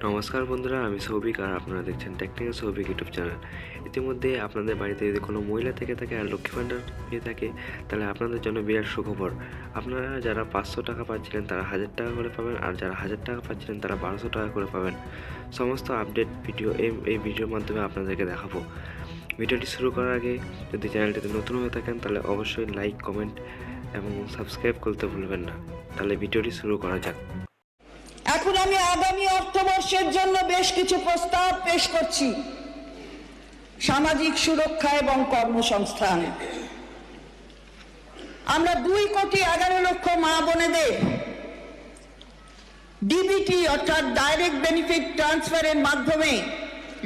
নমস্কার বন্ধুরা, আমি সৌভিক আর আপনারা দেখছেন টেকনিক্যাল সৌভিক ইউটিউব চ্যানেল। ইতিমধ্যে আপনাদের বাড়িতে যদি কোনো মহিলা থেকে থাকে আর লক্ষ্মী ভাণ্ডার পেয়ে থাকে, তাহলে আপনাদের জন্য বিরাট সুখবর। আপনারা যারা 500 টাকা পাচ্ছিলেন তারা 1000 টাকা করে পাবেন, আর যারা 1000 টাকা পাচ্ছিলেন তারা 1200 টাকা করে পাবেন। সমস্ত আপডেট ভিডিও এই ভিডিওর মাধ্যমে আপনাদেরকে দেখাবো। ভিডিওটি শুরু করার আগে যদি চ্যানেলটিতে নতুন হয়ে থাকেন তাহলে অবশ্যই লাইক, কমেন্ট এবং সাবস্ক্রাইব করতে ভুলবেন না। তাহলে ভিডিওটি শুরু করা যাক। এখন আমি আগামী অর্থবর্ষের জন্য বেশ কিছু প্রস্তাব পেশ করছি। সামাজিক সুরক্ষা এবং কর্মসংস্থান। আমরা 2,11,00,000 মা বোনেদের ডিবিটি অর্থাৎ ডাইরেক্ট বেনিফিট ট্রান্সফারের মাধ্যমে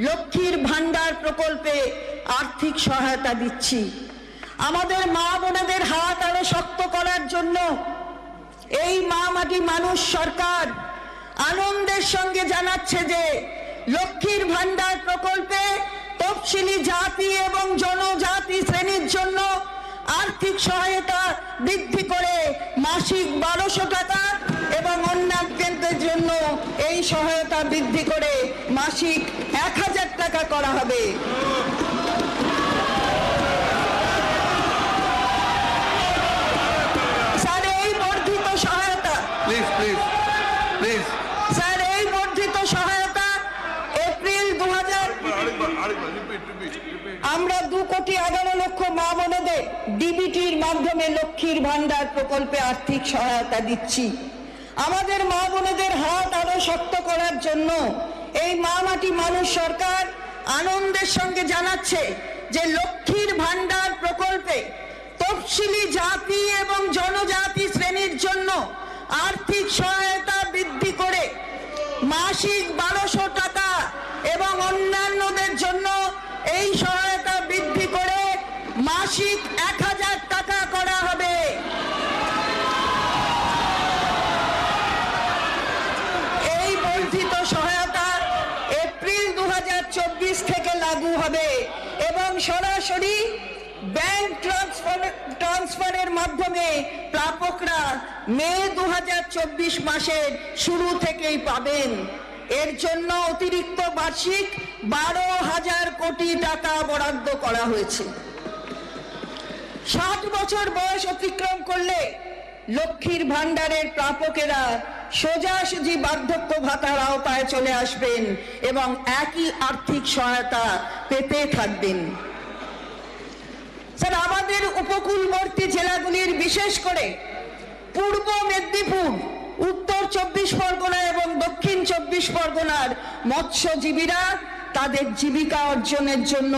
লক্ষ্মীর ভাণ্ডার প্রকল্পে আর্থিক সহায়তা দিচ্ছি। আমাদের মা বোনেদের হাত আরো শক্ত করার জন্য এই মা মাটি মানুষ সরকার আনন্দের সঙ্গে জানাচ্ছে যে লক্ষ্মীর ভাণ্ডার প্রকল্পে তফসিলি জাতি এবং জনজাতি শ্রেণীর জন্য আর্থিক সহায়তা বৃদ্ধি করে মাসিক 1200 টাকা এবং অন্যান্যদের জন্য এই সহায়তা বৃদ্ধি করে মাসিক 1000 টাকা করা হবে। স্যার, এই বর্ধিত সহায়তা স্যার এই বর্ধিত সহায়তা এপ্রিল 2000 আমরা 2,11,00,000 মা বোনেদের ডিবিটির মাধ্যমে লক্ষ্মীর ভাণ্ডার প্রকল্পে আর্থিক সহায়তা দিচ্ছি। আমাদের মা বোনেদের হাত আরো শক্ত করার জন্য এই মা মাটি মানুষ সরকার আনন্দের সঙ্গে জানাচ্ছে যে লক্ষ্মীর ভাণ্ডার প্রকল্পে তফসিলি জাতি এবং জনজাতি শ্রেণীর জন্য আর্থিক সহায়তা বৃদ্ধি করে মাসিক 1200 টাকা এবং অন্যান্যদের জন্য এই সহায়তা বৃদ্ধি করে মাসিক 1000 টাকা করা হবে। এই বর্ধিত সহায়তা এপ্রিল 2024 থেকে লাগু হবে এবং সরাসরি ব্যাংক ট্রান্সফারের মাধ্যমে প্রাপকরা মে 2024 মাসের শুরু থেকেই পাবেন। এর জন্য অতিরিক্ত বার্ষিক 12,000 কোটি টাকা বরাদ্দ করা হয়েছে। 60 বছর বয়স অতিক্রম করলে লক্ষ্মীর ভাণ্ডারের প্রাপকেরা সোজাসুজি বার্ধক্য ভাতার আওতায় চলে আসবেন এবং একই আর্থিক সহায়তা পেতে থাকবেন। স্যার, আমাদের উপকূলবর্তী জেলাগুলির বিশেষ করে পূর্ব মেদিনীপুর, উত্তর 24 পরগনা এবং দক্ষিণ 24 পরগনার মৎস্যজীবীরা তাদের জীবিকা অর্জনের জন্য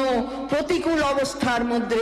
প্রতিকূল অবস্থার মধ্যে